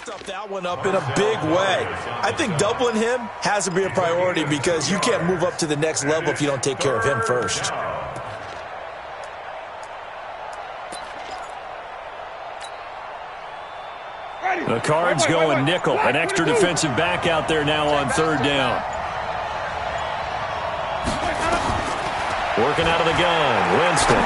Stuff that one up in a big way. I think doubling him has to be a priority because you can't move up to the next level if you don't take care of him first. The Cards going nickel. An extra defensive back out there now on third down. Working out of the gun, Winston.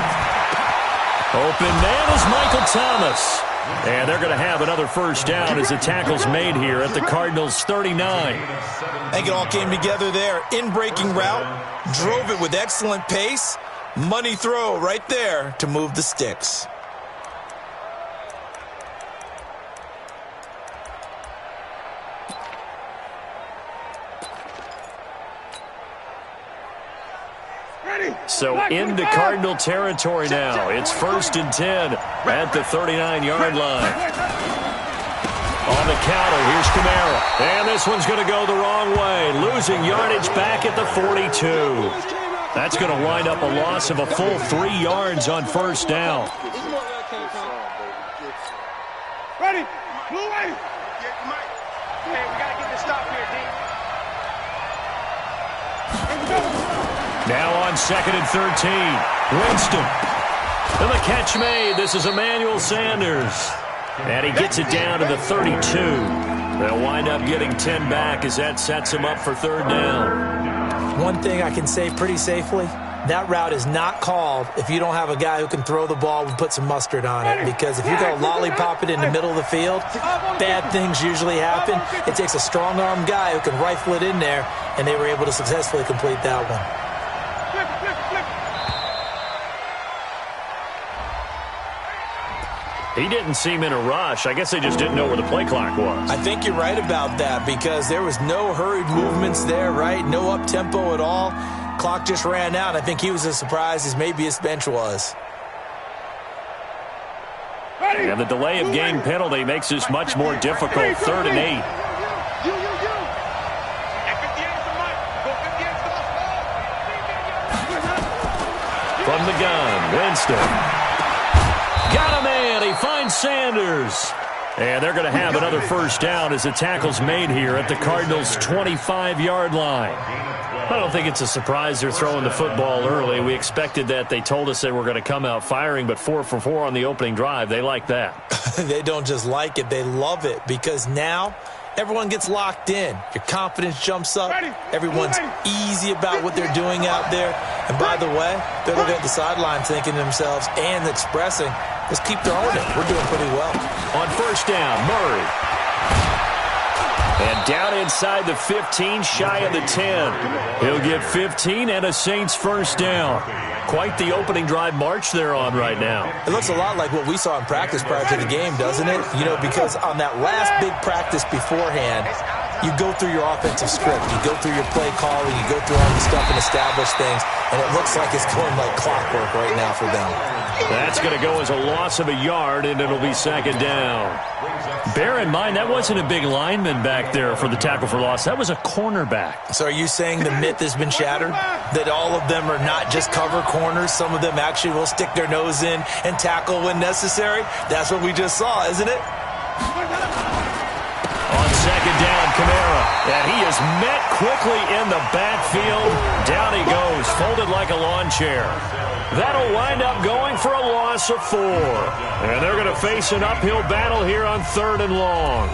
Open man is Michael Thomas. And they're going to have another first down as the tackle's made here at the Cardinals' 39. I think it all came together there. In-breaking route, drove it with excellent pace. Money throw right there to move the sticks. So into Cardinal territory now. It's 1st and 10 at the 39-yard line. On the counter, here's Kamara. And this one's going to go the wrong way. Losing yardage back at the 42. That's going to wind up a loss of a full 3 yards on first down. Ready? Blue way. Hey, we got to get this stop here, D. Now on 2nd and 13. Winston. And the catch made. This is Emmanuel Sanders. And he gets it down to the 32. They'll wind up getting 10 back as that sets him up for third down. One thing I can say pretty safely, that route is not called if you don't have a guy who can throw the ball and put some mustard on it. Because if you go lollipop it in the middle of the field, bad things usually happen. It takes a strong-arm guy who can rifle it in there, and they were able to successfully complete that one. He didn't seem in a rush. I guess they just didn't know where the play clock was. I think you're right about that because there was no hurried movements there, right? No up-tempo at all. Clock just ran out. I think he was as surprised as maybe his bench was. And the delay of game penalty makes this much more difficult. 3rd and 8. From the gun, Winston. Got a man. He finds Sanders. And they're going to have another first down as the tackle's made here at the Cardinals' 25-yard line. I don't think it's a surprise they're throwing the football early. We expected that. They told us they were going to come out firing, but 4 for 4 on the opening drive. They like that. They don't just like it. They love it because now everyone gets locked in. Your confidence jumps up. Everyone's easy about what they're doing out there. And by the way, they're looking at the sideline thinking to themselves and expressing, let's keep throwing it. We're doing pretty well. On first down, Murray. And down inside the 15, shy of the 10. He'll get 15 and a Saints first down. Quite the opening drive march they're on right now. It looks a lot like what we saw in practice prior to the game, doesn't it? You know, because on that last big practice beforehand, you go through your offensive script. You go through your play calling. You go through all the stuff and establish things. And it looks like it's going like clockwork right now for them. That's going to go as a loss of a yard, and it'll be 2nd down. Bear in mind, that wasn't a big lineman back there for the tackle for loss. That was a cornerback. So are you saying the myth has been shattered? That all of them are not just cover corners? Some of them actually will stick their nose in and tackle when necessary? That's what we just saw, isn't it? On 2nd down, Kamara. And he is met quickly in the backfield. Down he goes, folded like a lawn chair. That'll wind up going for a loss of 4. And they're going to face an uphill battle here on 3rd and long.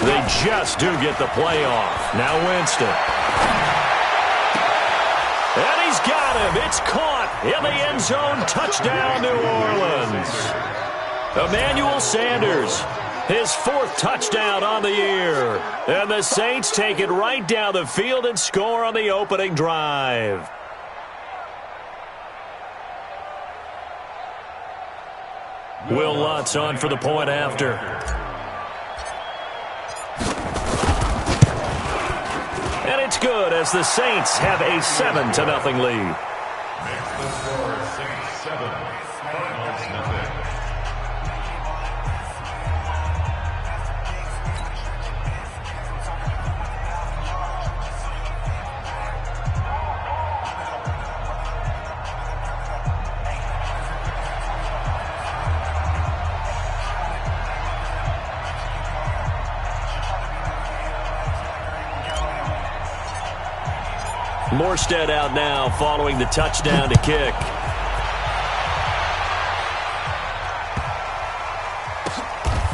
They just do get the play off. Now Winston. And he's got him. It's caught in the end zone. Touchdown, New Orleans. Emmanuel Sanders. His 4th touchdown on the year. And the Saints take it right down the field and score on the opening drive. Will Lutz on for the point after. And it's good as the Saints have a 7-0 lead. Makes the score Saints 7, Cardinals 0. Morstead out now following the touchdown to kick.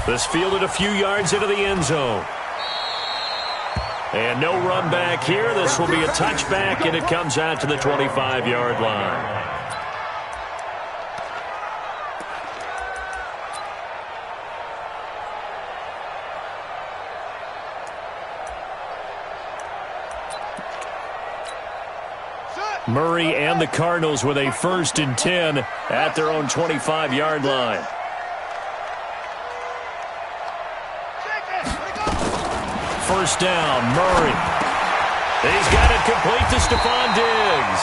This fielded a few yards into the end zone. And no run back here. This will be a touchback, and it comes out to the 25-yard line. Murray and the Cardinals with a 1st and 10 at their own 25-yard line. First down, Murray. He's got it complete to Stephon Diggs.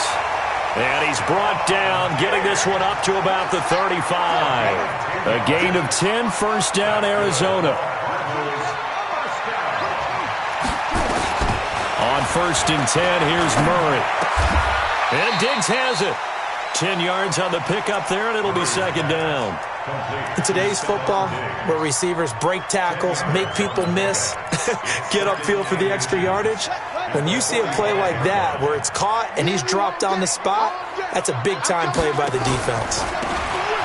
And he's brought down, getting this one up to about the 35. A gain of 10, first down, Arizona. On 1st and 10, here's Murray. And Diggs has it. 10 yards on the pickup there, and it'll be 2nd down. In today's football, where receivers break tackles, make people miss, get upfield for the extra yardage, when you see a play like that where it's caught and he's dropped on the spot, that's a big-time play by the defense.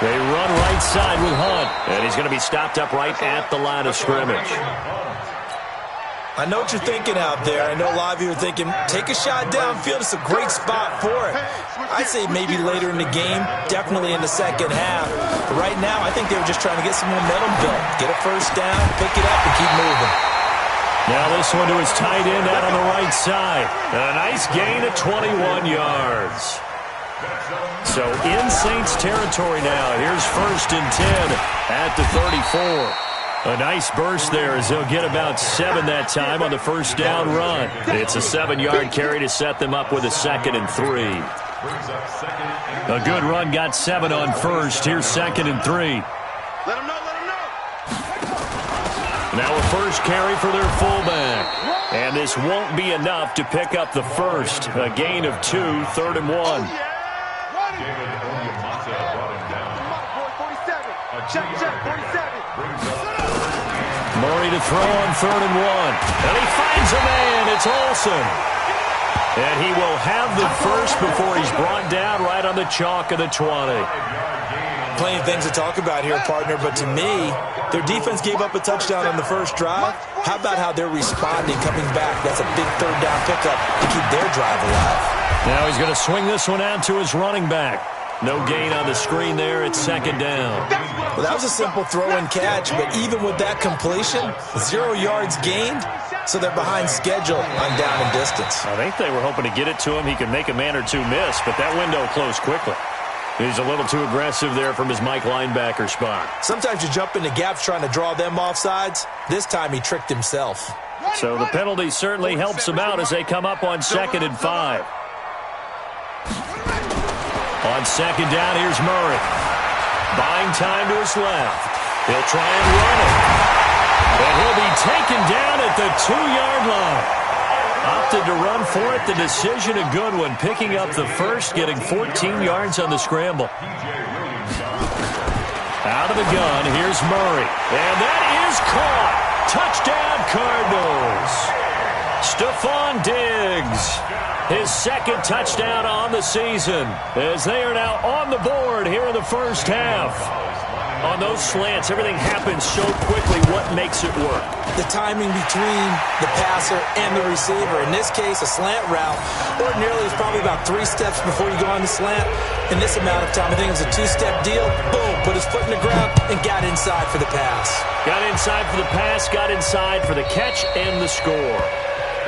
They run right side with Hunt, and he's going to be stopped up right at the line of scrimmage. I know what you're thinking out there. I know a lot of you are thinking, take a shot downfield. It's a great spot for it. I'd say maybe later in the game, definitely in the second half. But right now, I think they were just trying to get some momentum built. Get a first down, pick it up, and keep moving. Now this one to his tight end out on the right side. A nice gain of 21 yards. So in Saints territory now. Here's 1st and 10 at the 34. A nice burst there as they'll get about 7 that time on the first down run. It's a 7-yard carry to set them up with a 2nd and 3. A good run got 7 on first. Here's 2nd and 3. Let them know, let them know. Now a first carry for their fullback. And this won't be enough to pick up the first. A gain of 2, 3rd and 1. Murray to throw on 3rd and 1. And he finds a man. It's Olsen. And he will have the first before he's brought down right on the chalk of the 20. Plenty of things to talk about here, partner, but to me, their defense gave up a touchdown on the first drive. How about how they're responding, coming back? That's a big 3rd down pickup to keep their drive alive. Now he's going to swing this one out to his running back. No gain on the screen there. It's 2nd down. Well, that was a simple throw and catch, but even with that completion, 0 yards gained, so they're behind schedule on down and distance. I think they were hoping to get it to him. He could make a man or two miss, but that window closed quickly. He's a little too aggressive there from his Mike linebacker spot. Sometimes you jump into gaps trying to draw them off sides. This time he tricked himself. So the penalty certainly helps them out as they come up on 2nd and 5. On 2nd down, here's Murray. Buying time to his left. He'll try and run it. And he'll be taken down at the 2-yard line. Opted to run for it. The decision a good one. Picking up the first, getting 14 yards on the scramble. Out of the gun, here's Murray. And that is caught. Touchdown, Cardinals. Stephon Diggs. His 2nd touchdown on the season as they are now on the board here in the first half. On those slants, everything happens so quickly. What makes it work? The timing between the passer and the receiver. In this case, a slant route ordinarily is probably about 3 steps before you go on the slant. In this amount of time, I think it was a 2-step deal. Boom, put his foot in the ground and got inside for the pass. Got inside for the pass, got inside for the catch and the score.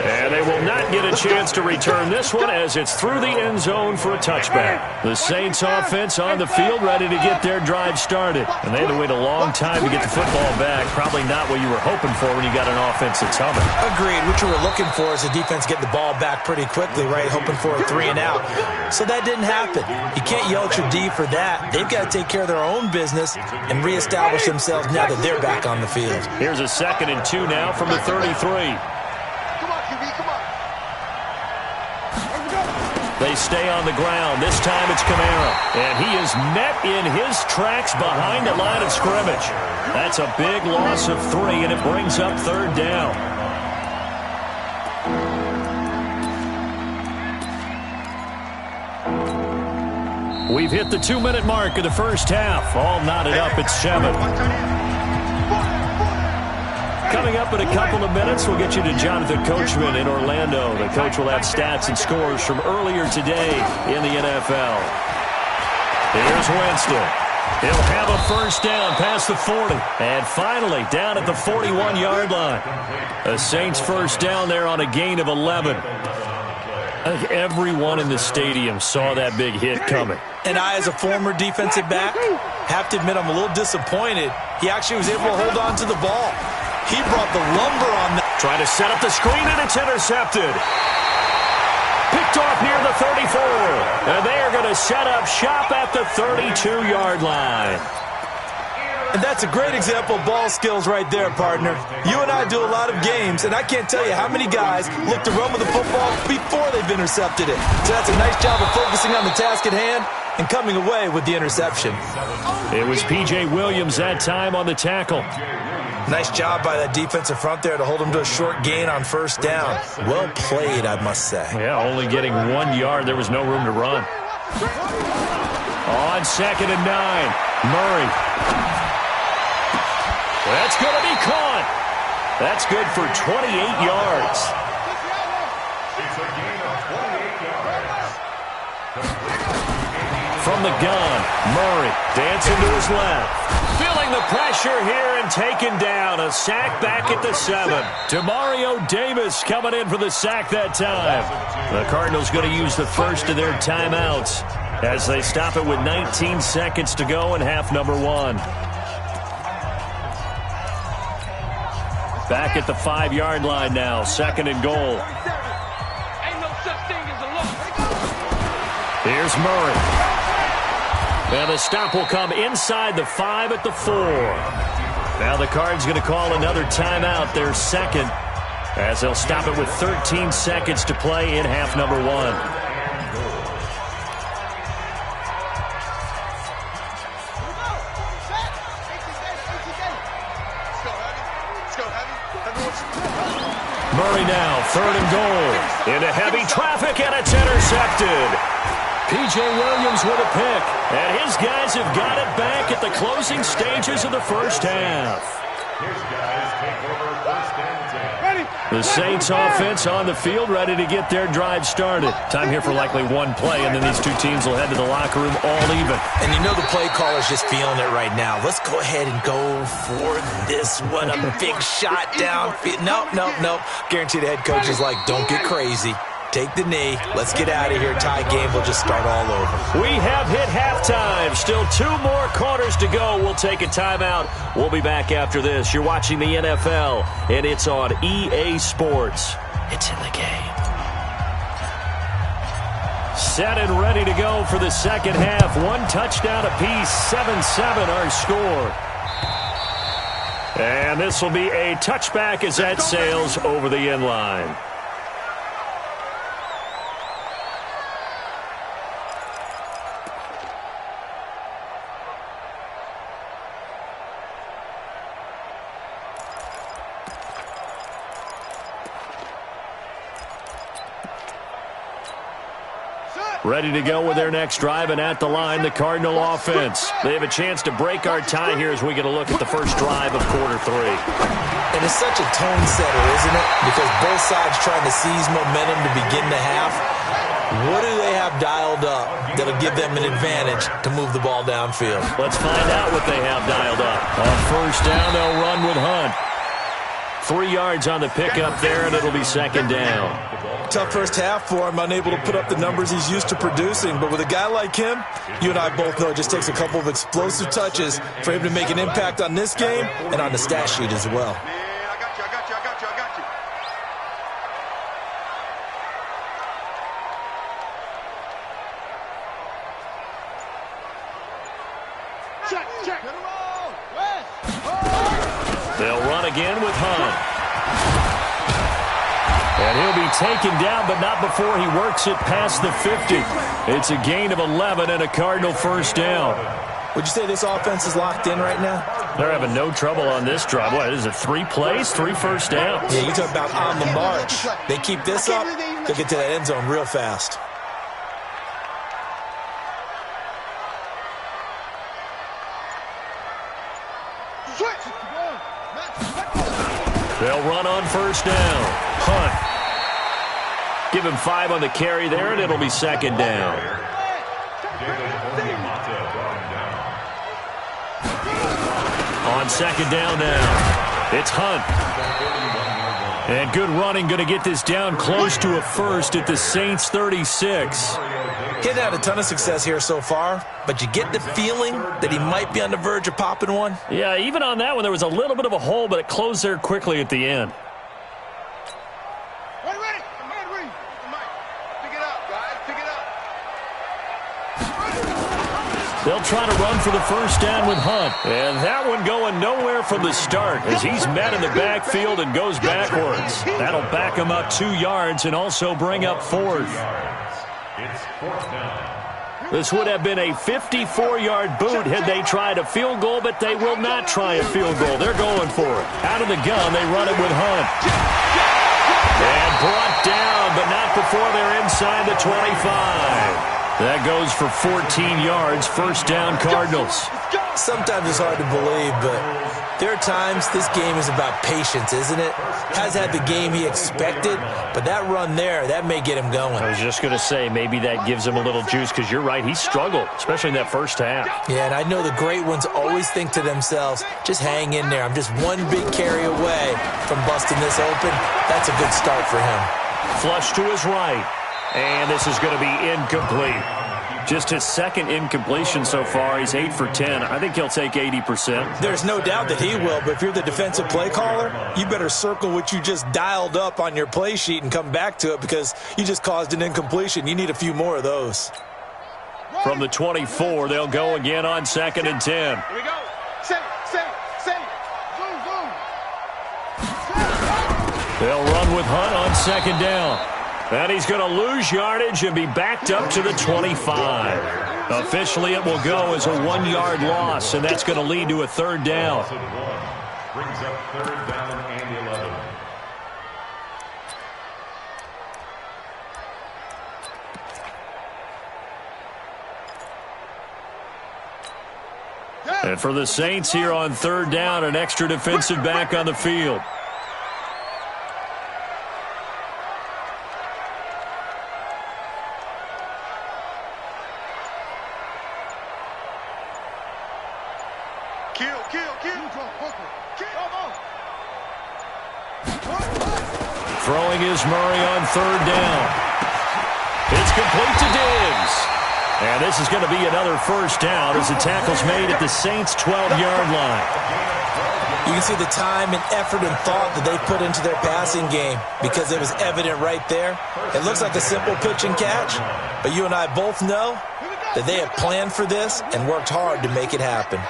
And they will not get a chance to return this one as it's through the end zone for a touchback. The Saints offense on the field ready to get their drive started. And they had to wait a long time to get the football back. Probably not what you were hoping for when you got an offense that's humming. Agreed. What you were looking for is the defense get the ball back pretty quickly, right? Hoping for a 3 and out. So that didn't happen. You can't yell at your D for that. They've got to take care of their own business and reestablish themselves now that they're back on the field. Here's a 2nd and 2 now from the 33. They stay on the ground. This time it's Kamara. And he is met in his tracks behind the line of scrimmage. That's a big loss of 3, and it brings up 3rd down. We've hit the 2-minute mark of the first half. All knotted up at 7. Coming up in a couple of minutes, we'll get you to Jonathan Coachman in Orlando. The coach will have stats and scores from earlier today in the NFL. Here's Winston. He'll have a first down past the 40. And finally, down at the 41-yard line. A Saints first down there on a gain of 11. I think everyone in the stadium saw that big hit coming. And I, as a former defensive back, have to admit I'm a little disappointed. He actually was able to hold on to the ball. He brought the lumber on that. Trying to set up the screen, and it's intercepted. Picked off near the 34. And they are going to set up shop at the 32-yard line. And that's a great example of ball skills right there, partner. You and I do a lot of games, and I can't tell you how many guys look to run with the football before they've intercepted it. So that's a nice job of focusing on the task at hand and coming away with the interception. It was P.J. Williams that time on the tackle. Nice job by that defensive front there to hold him to a short gain on first down. Well played, I must say. Yeah, only getting 1 yard. There was no room to run. On 2nd and 9, Murray. That's going to be caught. That's good for 28 yards. It's a gain of 28 yards. From the gun, Murray dancing to his left. Feeling the pressure here and taken down. A sack back at the 7. Demario Davis coming in for the sack that time. The Cardinals going to use the first of their timeouts as they stop it with 19 seconds to go in half number 1. Back at the 5-yard line now. 2nd and goal. Here's Murray. And the stop will come inside the 5 at the 4. Now the Cards going to call another timeout, their 2nd, as they'll stop it with 13 seconds to play in half number 1. Murray now, 3rd and goal. Into heavy traffic, and it's intercepted. P.J. Williams with a pick, and his guys have got it back at the closing stages of the first half. His guys take over 1st and 10. The Saints offense on the field ready to get their drive started. Time here for likely one play, and then these two teams will head to the locker room all even. And you know the play caller's just feeling it right now. Let's go ahead and go for this one. A big shot down. Nope. Guarantee the head coach is like, don't get crazy. Take the knee. Let's get out of here. Tie game will just start all over. We have hit halftime. Still 2 more quarters to go. We'll take a timeout. We'll be back after this. You're watching the NFL, and it's on EA Sports. It's in the game. Set and ready to go for the second half. 1 touchdown apiece. 7-7 our score. And this will be a touchback as that sails over the end line. Set. Ready to go with their next drive, and at the line, the Cardinal offense. They have a chance to break our tie here as we get a look at the first drive of quarter 3. And it's such a tone setter, isn't it? Because both sides trying to seize momentum to begin the half. What do they have dialed up that'll give them an advantage to move the ball downfield? Let's find out what they have dialed up. On first down, they'll run with Hunt. 3 yards on the pickup there, and it'll be second down. Tough first half for him, unable to put up the numbers he's used to producing. But with a guy like him, you and I both know it just takes a couple of explosive touches for him to make an impact on this game and on the stat sheet as well. I got you. Check. They'll run again with Hunt. And he'll be taken down, but not before he works it past the 50. It's a gain of 11 and a Cardinal first down. Would you say this offense is locked in right now? They're having no trouble on this drive. What is it, 3 plays, 3 first downs? Yeah, you talk about on the march. They keep this up, they'll get to that end zone real fast. They'll run on first down. Hunt. Give him 5 on the carry there, and it'll be second down. On second down now, it's Hunt. And good running, going to get this down close to a first at the Saints 36. He's had a ton of success here so far, but you get the feeling that he might be on the verge of popping one. Yeah, even on that one, there was a little bit of a hole, but it closed there quickly at the end. Ready. Pick it up, guys. Pick it up. They'll try to run for the first down with Hunt. And that one going nowhere from the start as he's met in the backfield and goes backwards. That'll back him up 2 yards and also bring up 4th. It's 4th down. This would have been a 54-yard boot had they tried a field goal, but they will not try a field goal. They're going for it. Out of the gun, they run it with Hunt. And brought down, but not before they're inside the 25. That goes for 14 yards, first down Cardinals. Sometimes it's hard to believe, but there are times this game is about patience, isn't it? Has had the game he expected, but that run there, that may get him going. I was just going to say, maybe that gives him a little juice, because you're right, he struggled, especially in that first half. Yeah, and I know the great ones always think to themselves, just hang in there. I'm just one big carry away from busting this open. That's a good start for him. Flush to his right, and this is going to be incomplete. Just his second incompletion so far. He's 8 for 10. I think he'll take 80%. There's no doubt that he will, but if you're the defensive play caller, you better circle what you just dialed up on your play sheet and come back to it because you just caused an incompletion. You need a few more of those. From the 24, they'll go again on 2nd and 10. Here we go. Set. Zoom. They'll run with Hunt on 2nd down. And he's going to lose yardage and be backed up to the 25. Officially, it will go as a 1-yard loss, and that's going to lead to a 3rd down. Brings up 3rd down and 11. And for the Saints here on 3rd down, an extra defensive back on the field. Throwing is Murray on 3rd down. It's complete to Diggs. And this is going to be another first down as the tackle's made at the Saints' 12-yard line. You can see the time and effort and thought that they put into their passing game because it was evident right there. It looks like a simple pitch and catch, but you and I both know that they have planned for this and worked hard to make it happen.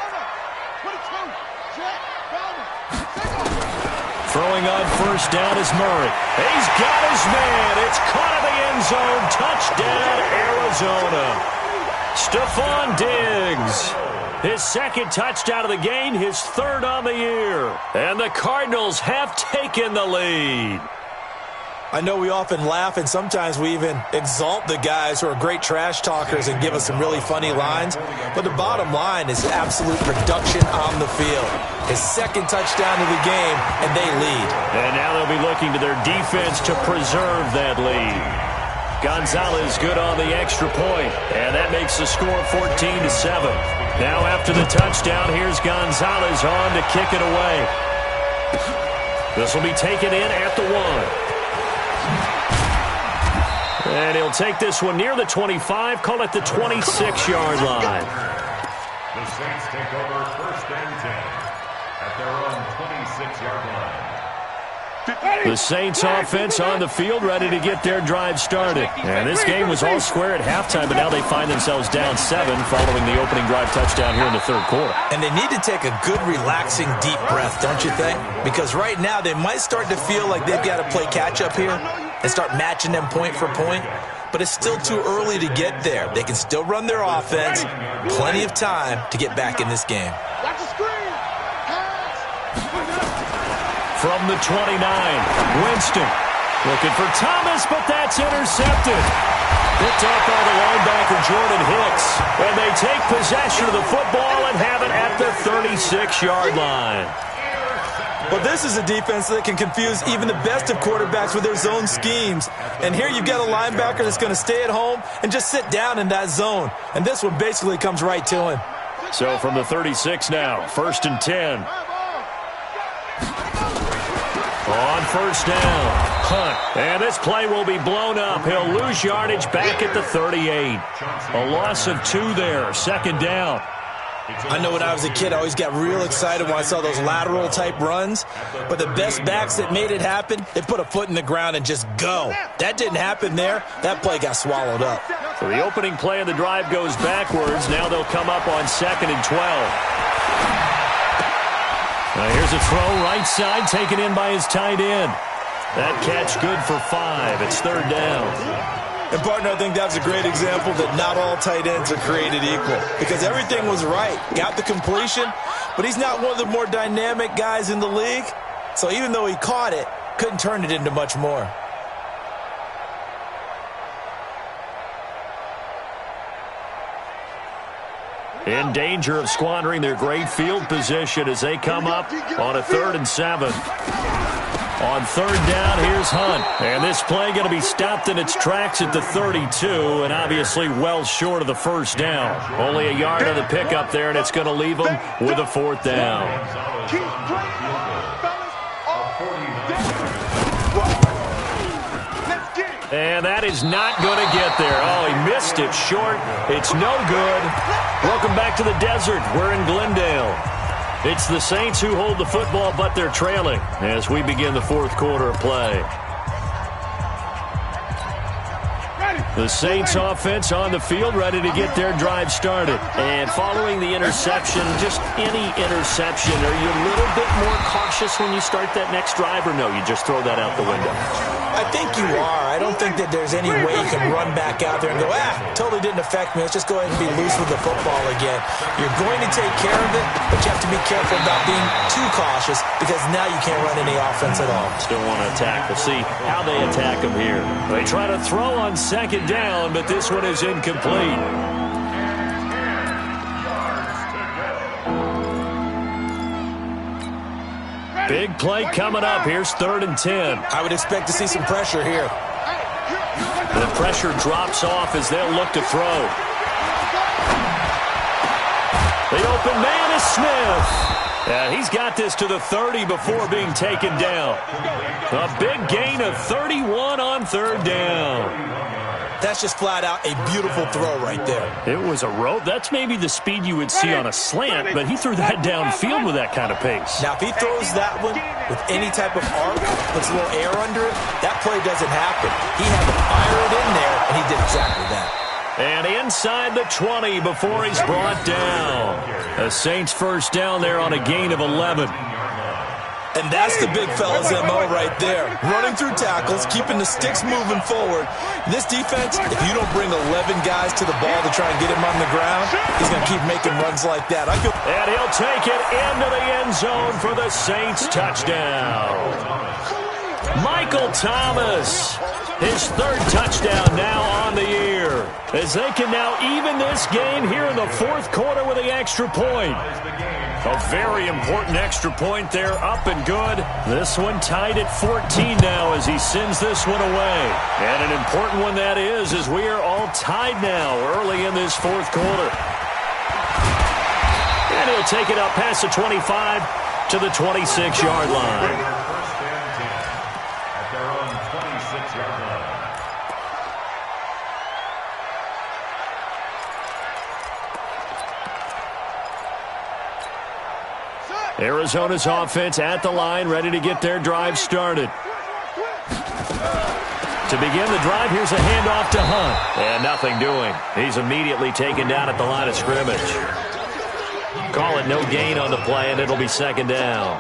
Throwing on first down is Murray. He's got his man. It's caught in the end zone. Touchdown, Arizona. Stephon Diggs. His 2nd touchdown of the game, his 3rd on the year. And the Cardinals have taken the lead. I know we often laugh, and sometimes we even exalt the guys who are great trash talkers and give us some really funny lines. But the bottom line is absolute production on the field. His second touchdown of the game, and they lead. And now they'll be looking to their defense to preserve that lead. Gonzalez good on the extra point, and that makes the score 14-7. Now after the touchdown, here's Gonzalez on to kick it away. This will be taken in at the 1. And he'll take this one near the 25, call it the 26-yard line. The Saints take over 1st and 10 at their own 26-yard line. The Saints offense on the field, ready to get their drive started. And this game was all square at halftime, but now they find themselves down 7 following the opening drive touchdown here in the third quarter. And they need to take a good, relaxing, deep breath, don't you think? Because right now they might start to feel like they've got to play catch-up here and start matching them point for point. But it's still too early to get there. They can still run their offense. Plenty of time to get back in this game. From the 29, Winston looking for Thomas, but that's intercepted. Picked off by the linebacker, Jordan Hicks. And they take possession of the football and have it at the 36-yard line. Well, this is a defense that can confuse even the best of quarterbacks with their zone schemes. And here you've got a linebacker that's going to stay at home and just sit down in that zone. And this one basically comes right to him. So from the 36 now, 1st and 10. On 1st down, Hunt. And this play will be blown up. He'll lose yardage back at the 38. A loss of 2 there, 2nd down. I know when I was a kid, I always got real excited when I saw those lateral-type runs. But the best backs that made it happen, they put a foot in the ground and just go. That didn't happen there. That play got swallowed up. So the opening play of the drive goes backwards. Now they'll come up on 2nd and 12. Now here's a throw right side, taken in by his tight end. That catch good for 5. It's 3rd down. And, partner, I think that's a great example that not all tight ends are created equal. Because everything was right. Got the completion, but he's not one of the more dynamic guys in the league. So even though he caught it, couldn't turn it into much more. In danger of squandering their great field position as they come up on a 3rd and 7. On 3rd down, here's Hunt. And this play going to be stopped in its tracks at the 32, and obviously well short of the 1st down. Only a yard of the pickup there, and it's going to leave them with a 4th down. And that is not going to get there. Oh, he missed it short. It's no good. Welcome back to the desert. We're in Glendale. It's the Saints who hold the football, but they're trailing as we begin the 4th quarter of play. The Saints offense on the field, ready to get their drive started. And following the interception, just any interception, are you a little bit more cautious when you start that next drive, or no, you just throw that out the window? I think you are. I don't think that there's any way you can run back out there and go, totally didn't affect me. Let's just go ahead and be loose with the football again. You're going to take care of it, but you have to be careful about being too cautious because now you can't run any offense at all. Still want to attack. We'll see how they attack them here. They try to throw on 2nd down, but this one is incomplete. Big play coming up. Here's 3rd and 10. I would expect to see some pressure here. The pressure drops off as they'll look to throw. The open man is Smith. And he's got this to the 30 before being taken down. A big gain of 31 on 3rd down. That's just flat out a beautiful throw right there. It was a rope. That's maybe the speed you would see on a slant, but he threw that downfield with that kind of pace. Now, if he throws that one with any type of arc, puts a little air under it, that play doesn't happen. He had to fire it in there, and he did exactly that. And inside the 20 before he's brought down. The Saints 1st down there on a gain of 11. And that's the big fella's MO right there. Running through tackles, keeping the sticks moving forward. This defense, if you don't bring 11 guys to the ball to try and get him on the ground, he's going to keep making runs like that. And he'll take it into the end zone for the Saints touchdown. Michael Thomas, his third touchdown now on the year, as they can now even this game here in the fourth quarter with the extra point. A very important extra point there, up and good. This one tied at 14 now as he sends this one away. And an important one that is, as we are all tied now early in this fourth quarter. And he'll take it up past the 25 to the 26-yard line. First and 10 at their own 26-yard line. Arizona's offense at the line, ready to get their drive started. To begin the drive, here's a handoff to Hunt. And nothing doing. He's immediately taken down at the line of scrimmage. Call it no gain on the play, and it'll be second down.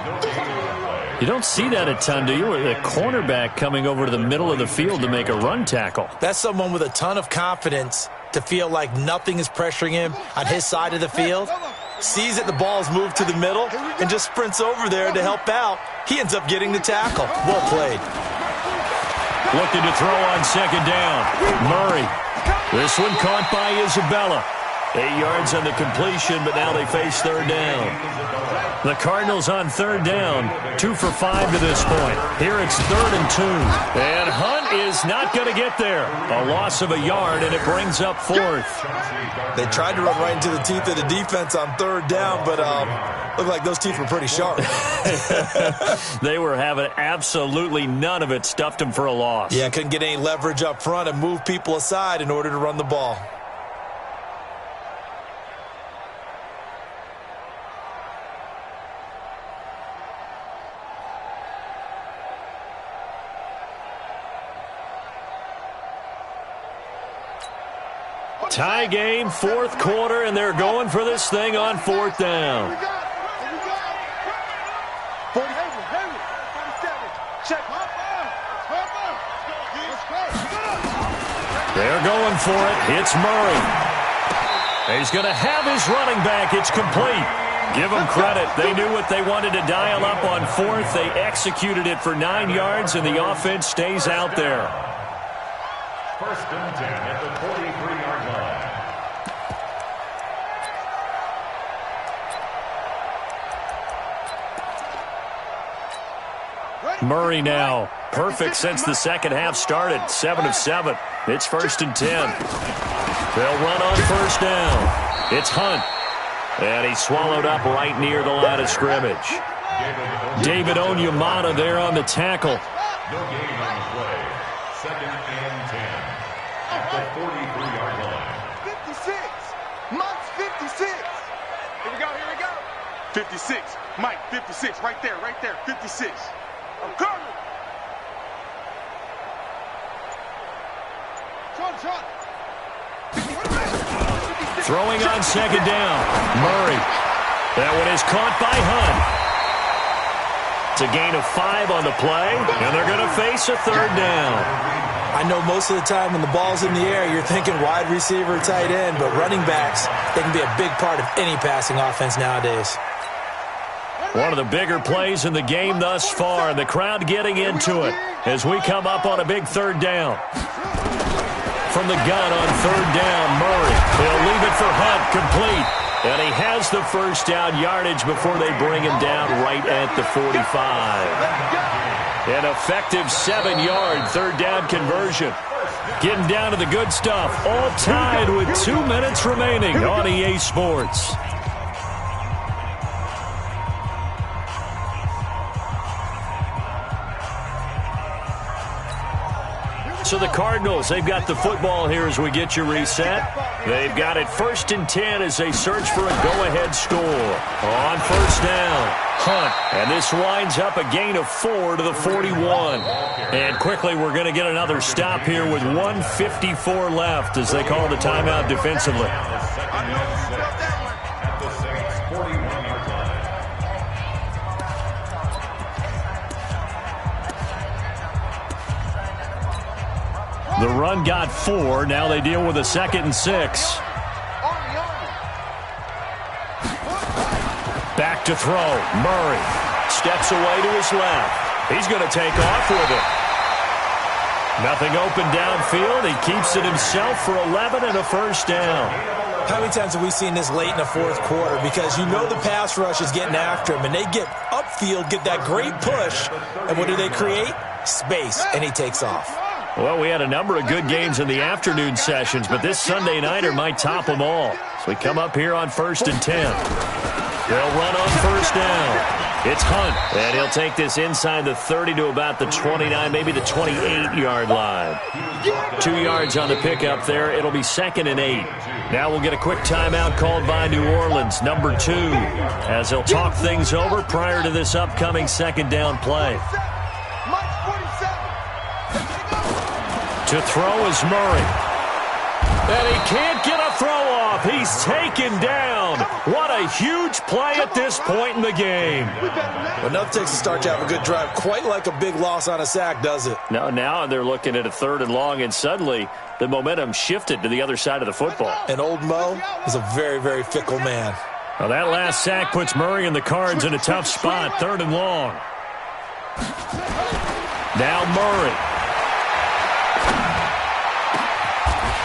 You don't see that a ton, do you? A cornerback coming over to the middle of the field to make a run tackle. That's someone with a ton of confidence to feel like nothing is pressuring him on his side of the field. Sees that the ball's moved to the middle and just sprints over there to help out. He ends up getting the tackle. Well played. Looking to throw on second down. Murray. This one caught by Isabella. 8 yards on the completion, but now they face third down. The Cardinals on third down, 2 for 5 to this point. Here it's 3rd and 2. And Hunt is not going to get there. A loss of a yard, and it brings up 4th. They tried to run right into the teeth of the defense on third down, but looked like those teeth were pretty sharp. They were having absolutely none of it. Stuffed them for a loss. Yeah, couldn't get any leverage up front and move people aside in order to run the ball. Tie game, fourth quarter, and they're going for this thing on fourth down. They're going for it. It's Murray. He's going to have his running back. It's complete. Give them credit. They knew what they wanted to dial up on fourth. They executed it for 9 yards, and the offense stays out there. First and 10 at the 43-yard line. Murray now. Perfect since the second half started. 7 of 7. It's 1st and 10. They'll run on first down. It's Hunt. And he's swallowed up right near the line of scrimmage. David Onyemata there on the tackle. No gain on the play. 2nd and 10 at the 43-yard line. 56. Mike's 56. Here we go. 56. Mike, 56. Right there. 56. I'm coming. Shot. Throwing on second down. Murray. That one is caught by Hunt. It's a gain of 5 on the play, and they're going to face a third down. I know most of the time when the ball's in the air, you're thinking wide receiver, tight end, but running backs, they can be a big part of any passing offense nowadays. One of the bigger plays in the game thus far, and the crowd getting into it as we come up on a big third down. From the gun on third down, Murray. He'll leave it for Hunt, complete. And he has the first down yardage before they bring him down right at the 45. An effective 7-yard third down conversion. Getting down to the good stuff. All tied with 2 minutes remaining on EA Sports. So the Cardinals, they've got the football here as we get you reset. They've got it 1st and 10 as they search for a go-ahead score. On first down, Hunt. And this winds up a gain of 4 to the 41. And quickly we're going to get another stop here with 1:54 left as they call the timeout defensively. The run got 4. Now they deal with a 2nd and 6. Back to throw. Murray steps away to his left. He's going to take off with it. Nothing open downfield. He keeps it himself for 11 and a first down. How many times have we seen this late in the fourth quarter? Because you know the pass rush is getting after him, and they get upfield, get that great push, and what do they create? Space, and he takes off. Well, we had a number of good games in the afternoon sessions, but this Sunday nighter might top them all. So we come up here on 1st and 10. They'll run on first down. It's Hunt, and he'll take this inside the 30 to about the 29, maybe the 28-yard line. 2 yards on the pickup there. It'll be 2nd and 8. Now we'll get a quick timeout called by New Orleans, number 2, as they'll talk things over prior to this upcoming second down play. To throw is Murray. And he can't get a throw off. He's taken down. What a huge play at this point in the game. Well, nothing takes a start to have a good drive. Quite like a big loss on a sack, does it? No, now they're looking at a 3rd and long, and suddenly the momentum shifted to the other side of the football. And old Mo is a very, very fickle man. Well, that last sack puts Murray and the Cards in a tough spot, 3rd and long. Now Murray.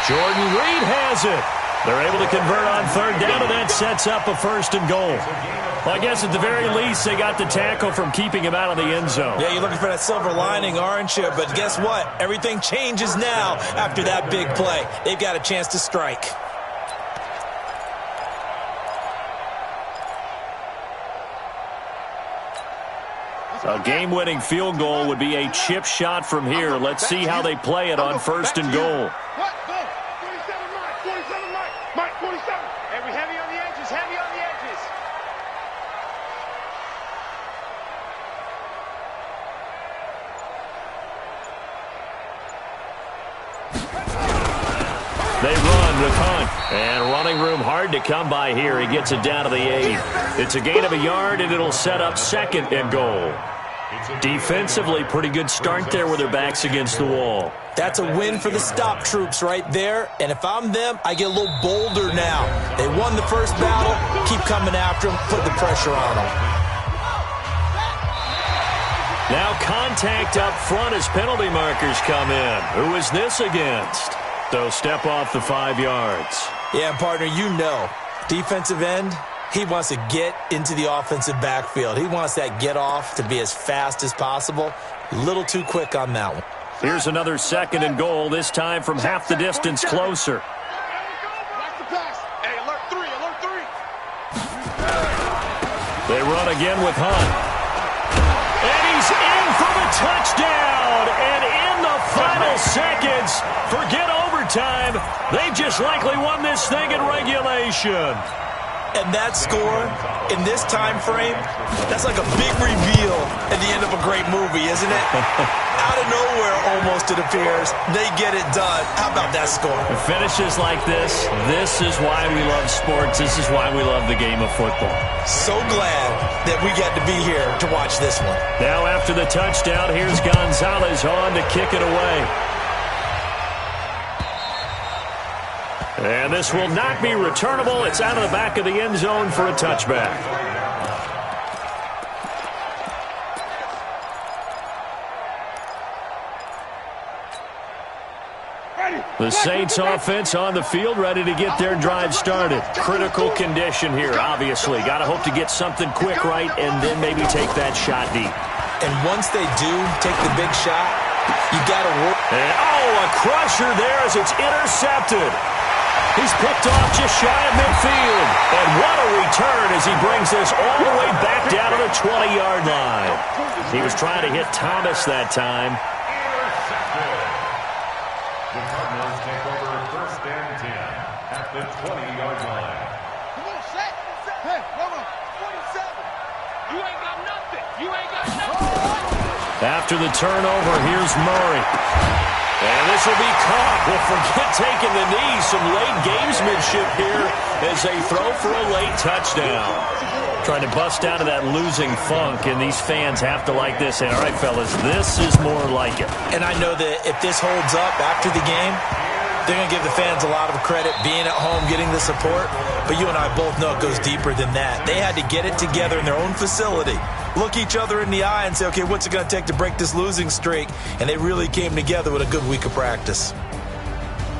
Jordan Reed has it. They're able to convert on 3rd down, and that sets up a 1st and goal. Well, I guess at the very least, they got the tackle from keeping him out of the end zone. Yeah, you're looking for that silver lining, aren't you? But guess what? Everything changes now after that big play. They've got a chance to strike. A game-winning field goal would be a chip shot from here. Let's see how they play it on 1st and goal. They run with Hunt, and running room hard to come by here. He gets it down to the 8. It's a gain of a yard, and it'll set up 2nd and goal. Defensively, pretty good start there with their backs against the wall. That's a win for the stop troops right there, and if I'm them, I get a little bolder now. They won the first battle, keep coming after them, put the pressure on them. Now contact up front as penalty markers come in. Who is this against? So step off the 5 yards. Yeah, partner, you know, defensive end, he wants to get into the offensive backfield. He wants that get off to be as fast as possible. A little too quick on that one. Here's another 2nd and goal, this time from half the distance closer. They run again with Hunt. And he's in for the touchdown. And in the final seconds, forget overtime. They've just likely won this thing in regulation. And that score, in this time frame, that's like a big reveal at the end of a great movie, isn't it? Out of nowhere, almost, it appears. They get it done. How about that score? It finishes like this. This is why we love sports. This is why we love the game of football. So glad that we get to be here to watch this one. Now after the touchdown, here's Gonzalez on to kick it away. And this will not be returnable. It's out of the back of the end zone for a touchback. The Saints offense on the field, ready to get their drive started. Critical condition here, obviously. Got to hope to get something quick right and then maybe take that shot deep. And once they do take the big shot, you got to work. And, a crusher there as it's intercepted. He's picked off just shy of midfield. And what a return as he brings this all the way back down to the 20-yard line. He was trying to hit Thomas that time. The Cardinals take over 1st and 10 at the 20-yard line. Come on, set. Hey, come on. 47. You ain't got nothing. You ain't got nothing. After the turnover, here's Murray. And this will be caught. Well, forget taking the knee. Some late gamesmanship here as they throw for a late touchdown. Trying to bust out of that losing funk, and these fans have to like this. And, all right, fellas, this is more like it. And I know that if this holds up after the game, They're going to give the fans a lot of credit being at home, getting the support, but you and I both know it goes deeper than that. They had to get it together in their own facility, look each other in the eye and say, okay, what's it going to take to break this losing streak? And they really came together with a good week of practice.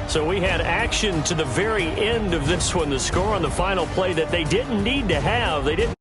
So we had action to the very end of this one, the score on the final play that they didn't need to have. They didn't